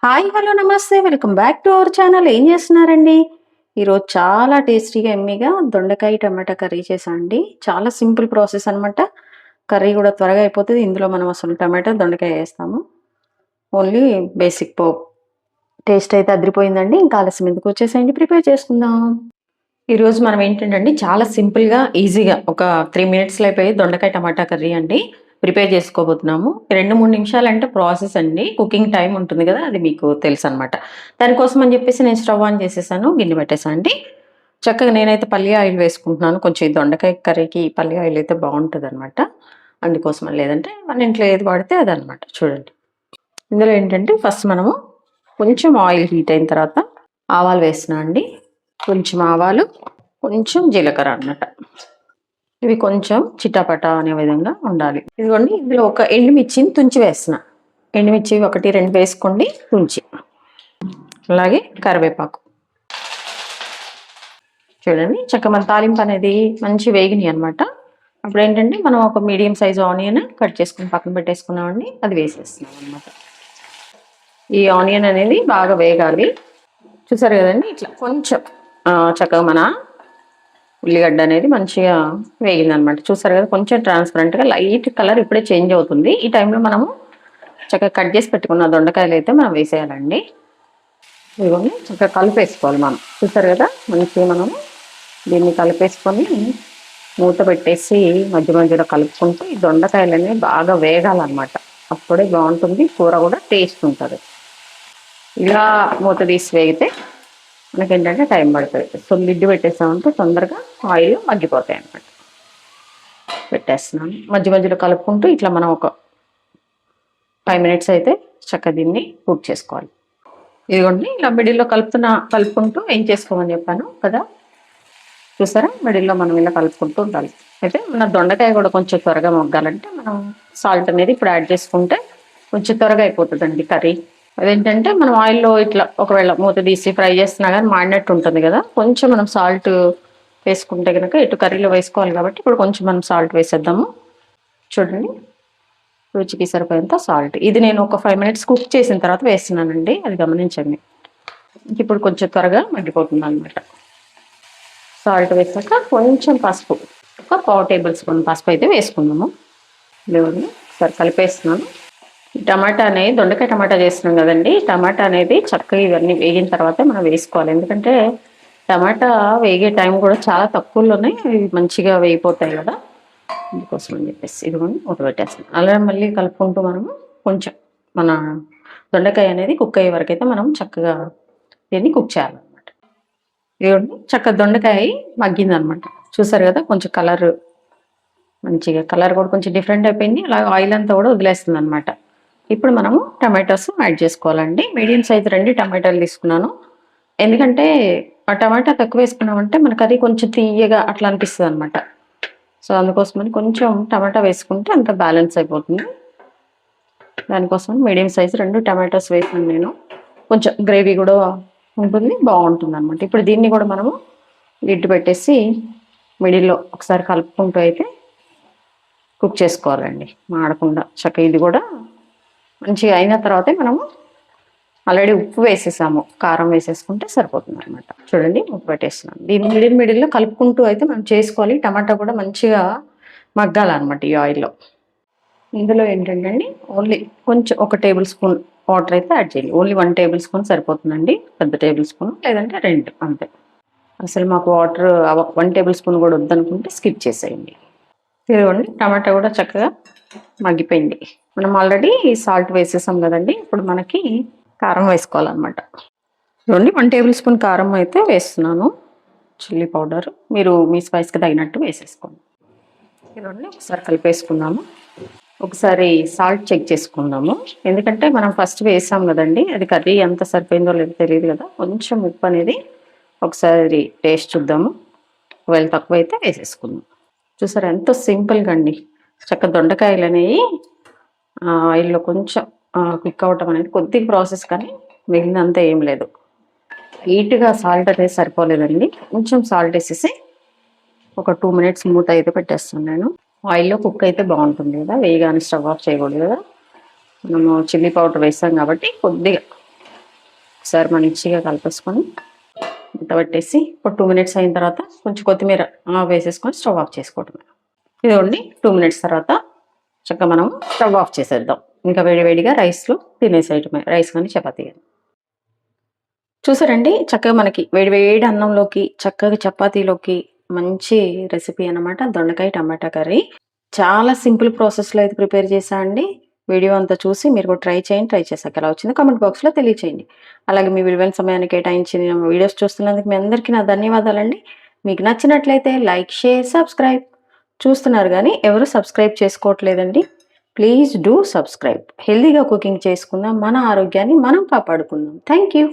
Hi hello నమస్తే welcome back to our channel. ఏం చేస్తున్నారండి? ఈరోజు చాలా టేస్టీగా ఎమ్మీగా దొండకాయ టమాటా కర్రీ చేశాను అండి. చాలా సింపుల్ ప్రాసెస్ అనమాట. కర్రీ కూడా త్వరగా అయిపోతుంది. ఇందులో మనం అసలు టమాటా దొండకాయ వేస్తాము. ఓన్లీ బేసిక్ పోపు. టేస్ట్ అయితే అదిరిపోయిందండి. ఇంకా ఆలస్యం ఎందుకు, వచ్చేసేయండి ప్రిపేర్ చేసుకుందాం. ఈరోజు మనం ఏంటంటే చాలా సింపుల్గా ఈజీగా ఒక 3 మినిట్స్లో అయిపోయి దొండకాయ టమాటా కర్రీ అండి ప్రిపేర్ చేసుకోబోతున్నాము. 2-3 నిమిషాలు అంటే ప్రాసెస్ అండి, కుకింగ్ టైం ఉంటుంది కదా, అది మీకు తెలుసు అనమాట. దానికోసం అని చెప్పేసి నేను స్టవ్ ఆన్ చేసేసాను, గిన్నె పెట్టేసాను అండి. చక్కగా నేనైతే పల్లి ఆయిల్ వేసుకుంటున్నాను. కొంచెం ఈ దొండకాయ కర్రీకి పల్లి ఆయిల్ అయితే బాగుంటుంది అనమాట. అందుకోసం లేదంటే మన ఇంట్లో ఏది వాడితే అదనమాట. చూడండి, ఇందులో ఏంటంటే ఫస్ట్ మనము కొంచెం ఆయిల్ హీట్ అయిన తర్వాత ఆవాలు వేస్తున్నాం అండి. కొంచెం ఆవాలు, కొంచెం జీలకర్ర అన్నమాట. ఇవి కొంచెం చిటాపట అనే విధంగా ఉండాలి. ఇదిగోండి, ఇందులో ఒక ఎండుమిర్చిని తుంచి వేస్తున్నా. ఎండుమిర్చి 1-2 వేసుకోండి తుంచి. అలాగే కరివేపాకు. చూడండి, చక్క మన తాలింపు అనేది మంచి వేగినాయి అనమాట. అప్పుడు ఏంటంటే మనం ఒక మీడియం సైజు ఆనియన్ కట్ చేసుకుని పక్కన పెట్టేసుకున్నామండి, అది వేసేస్తున్నాం అనమాట. ఈ ఆనియన్ అనేది బాగా వేగాలి. చూసారు కదండి, ఇట్లా కొంచెం చక్కగా మన ఉల్లిగడ్డ అనేది మంచిగా వేగిందనమాట. చూసారు కదా, కొంచెం ట్రాన్స్పరెంట్గా లైట్ కలర్ ఇప్పుడే చేంజ్ అవుతుంది. ఈ టైంలో మనము చక్కగా కట్ చేసి పెట్టుకున్న దొండకాయలు అయితే మనం వేసేయాలండి. ఇవన్నీ చక్కగా కలిపేసుకోవాలి మనం. చూసారు కదా, మంచిగా మనము దీన్ని కలిపేసుకొని మూత పెట్టేసి మధ్య మధ్యలో కలుపుకుంటూ ఈ దొండకాయలు అనేవి బాగా వేగాలన్నమాట. అప్పుడే బాగుంటుంది, కూర కూడా టేస్ట్ ఉంటుంది. ఇలా మూత తీసి వేగితే మనకేంటంటే టైం పడుతుంది. సో లిడ్ పెట్టేసామంటే తొందరగా ఆయిల్ మగ్గిపోతాయి అన్నమాట. పెట్టేస్తున్నాను, మధ్య మధ్యలో కలుపుకుంటూ ఇట్లా మనం ఒక 5 మినిట్స్ అయితే చక్కగా దీన్ని కుక్ చేసుకోవాలి. ఇదిగోండి, ఇలా మిడిల్లో కలుపుకుంటూ ఏం చేసుకోమని చెప్పాను కదా. చూసారా, మిడిల్లో మనం ఇలా కలుపుకుంటూ ఉండాలి. అయితే మన దొండకాయ కూడా కొంచెం త్వరగా మగ్గాలంటే మనం సాల్ట్ అనేది ఇప్పుడు యాడ్ చేసుకుంటే కొంచెం త్వరగా అయిపోతుందండి కర్రీ. అదేంటంటే మనం ఆయిల్లో ఇట్లా ఒకవేళ మూత తీసి ఫ్రై చేస్తున్నా కానీ మాడినట్టు ఉంటుంది కదా, కొంచెం మనం సాల్ట్ వేసుకుంటే కనుక ఇటు కర్రీలో వేసుకోవాలి కాబట్టి ఇప్పుడు కొంచెం మనం సాల్ట్ వేసేద్దాము. చూడండి, రుచికి సరిపోయేంత సాల్ట్. ఇది నేను ఒక 5 మినిట్స్ కుక్ చేసిన తర్వాత వేస్తున్నానండి, అది గమనించండి. ఇప్పుడు కొంచెం త్వరగా మగ్గిపోతుంది అనమాట. సాల్ట్ వేసాక కొంచెం పసుపు, ఒక 1/4 టేబుల్ స్పూన్ పసుపు అయితే వేసుకుందాము. లేదండి, ఒకసారి కలిపేస్తున్నాను. టమాటా అనేది దొండకాయ టమాటా చేస్తున్నాం కదండి, టమాటా అనేది చక్కగా ఇవన్నీ వేగిన తర్వాతే మనం వేసుకోవాలి. ఎందుకంటే టమాటా వేగే టైం కూడా చాలా తక్కువలోనే మంచిగా వేగిపోతాయి కదా, అందుకోసం అని చెప్పేసి ఇదిగోండి మూత పెట్టేస్తాం. అలా మళ్ళీ కలుపుకుంటూ మనము కొంచెం మన దొండకాయ అనేది కుక్ అయ్యే వరకు అయితే మనం చక్కగా దీన్ని కుక్ చేయాలన్నమాట. ఇదిగోండి, చక్కగా దొండకాయ మగ్గిందనమాట. చూసారు కదా, కొంచెం మంచిగా కలర్ కూడా కొంచెం డిఫరెంట్ అయిపోయింది. అలాగే ఆయిల్ అంతా కూడా వదిలేస్తుంది అనమాట. ఇప్పుడు మనము టమాటోస్ యాడ్ చేసుకోవాలండి. మీడియం సైజ్ 2 టమాటాలు తీసుకున్నాను. ఎందుకంటే ఆ టమాటా తక్కువ వేసుకున్నామంటే మన కర్రీ కొంచెం తీయగా అట్లా అనిపిస్తుంది అనమాట. సో అందుకోసమని కొంచెం టమాటా వేసుకుంటే అంత బ్యాలెన్స్ అయిపోతుంది. దానికోసం మీడియం సైజ్ 2 టమాటోస్ వేసాను నేను. కొంచెం గ్రేవీ కూడా ఉంటుంది, బాగుంటుంది అనమాట. ఇప్పుడు దీన్ని కూడా మనము లిడ్ పెట్టేసి మిడిల్లో ఒకసారి కలుపుకుంటూ అయితే కుక్ చేసుకోవాలండి, మాడకుండా. చక్కగా ఇది కూడా మంచిగా అయిన తర్వాతే మనము ఆల్రెడీ ఉప్పు వేసేసాము, కారం వేసేసుకుంటే సరిపోతుంది అనమాట. చూడండి, ఉప్పు పెట్టేస్తున్నాను. దీన్ని మిడిల్లో కలుపుకుంటూ అయితే మనం చేసుకోవాలి. టమాటా కూడా మంచిగా మగ్గాలన్నమాట ఈ ఆయిల్లో. ఇందులో ఏంటంటే ఓన్లీ కొంచెం 1 టేబుల్ స్పూన్ వాటర్ అయితే యాడ్ చేయాలి. ఓన్లీ 1 టేబుల్ స్పూన్ సరిపోతుందండి, పెద్ద టేబుల్ స్పూన్ లేదంటే 2 అంతే. అసలు మాకు వాటర్ 1 టేబుల్ స్పూన్ కూడా వద్దనుకుంటే స్కిప్ చేసేయండి. ఇదిగోండి, టమాటా కూడా చక్కగా మగ్గిపోయింది. మనం ఆల్రెడీ సాల్ట్ వేసేసాం కదండి. ఇప్పుడు మనకి కారం వేసుకోవాలన్నమాట. ఇదిగోండి, 1 టేబుల్ స్పూన్ కారం అయితే వేస్తున్నాను. చిల్లీ పౌడర్ మీరు మీ స్పైస్కి తగినట్టు వేసేసుకోండి. ఇదిగోండి, ఒకసారి కలిపేసుకుందాము. ఒకసారి సాల్ట్ చెక్ చేసుకుందాము. ఎందుకంటే మనం ఫస్ట్ వేసాం కదండి, అది కర్రీ ఎంత సరిపోయిందో లేదో తెలియదు కదా. కొంచెం ఉప్పు అనేది ఒకసారి టేస్ట్ చూద్దాము. ఒకవేళ తక్కువ అయితే వేసేసుకుందాం. చూసారా, ఎంతో సింపుల్గా అండి. చక్క దొండకాయలు అనేవి ఆయిల్లో కొంచెం క్లిక్ అవ్వటం అనేది కొద్దిగా ప్రాసెస్, కానీ మిగిలినంతా ఏం లేదు. హీట్గా సాల్ట్ అనేది సరిపోలేదండి, కొంచెం సాల్ట్ వేసేసి ఒక 2 మినిట్స్ మూత అయితే పెట్టేస్తాను నేను. ఆయిల్లో కుక్ అయితే బాగుంటుంది కదా, వేయగానే స్టవ్ ఆఫ్ చేయకూడదు కదా. మనము చిల్లీ పౌడర్ వేసాం కాబట్టి కొద్దిగా ఒకసారి మంచిగా కలిపేసుకొని మూత పెట్టేసి ఒక 2 మినిట్స్ అయిన తర్వాత కొంచెం కొత్తిమీర వేసేసుకొని స్టవ్ ఆఫ్ చేసుకోవటం. ఇదిగోండి 2 మినిట్స్ తర్వాత చక్కగా మనం స్టవ్ ఆఫ్ చేసేద్దాం. ఇంకా వేడివేడిగా రైస్లో తినేసేయటమే, రైస్ కానీ చపాతీ కానీ. చూసారండి చక్కగా మనకి వేడివేడి అన్నంలోకి చక్కగా చపాతీలోకి మంచి రెసిపీ అన్నమాట దొండకాయ టమాటా కర్రీ. చాలా సింపుల్ ప్రాసెస్లో అయితే ప్రిపేర్ చేశా అండి. వీడియో అంతా చూసి మీరు కూడా ట్రై చేయండి. ట్రై చేశాక ఎలా వచ్చిందో కామెంట్ బాక్స్లో తెలియచేయండి. అలాగే మీ విలువైన సమయాన్ని కేటాయించి నేను వీడియోస్ చూస్తున్నందుకు మీ అందరికీ నా ధన్యవాదాలండి. మీకు నచ్చినట్లయితే లైక్, షేర్, సబ్స్క్రైబ్. చూస్తున్నారు కానీ ఎవరు సబ్స్క్రైబ్ చేసుకోవట్లేదండి. Please do subscribe. హెల్దీగా కుకింగ్ చేసుకుందాం, మన ఆరోగ్యాన్ని మనం కాపాడుకుందాం. Thank you.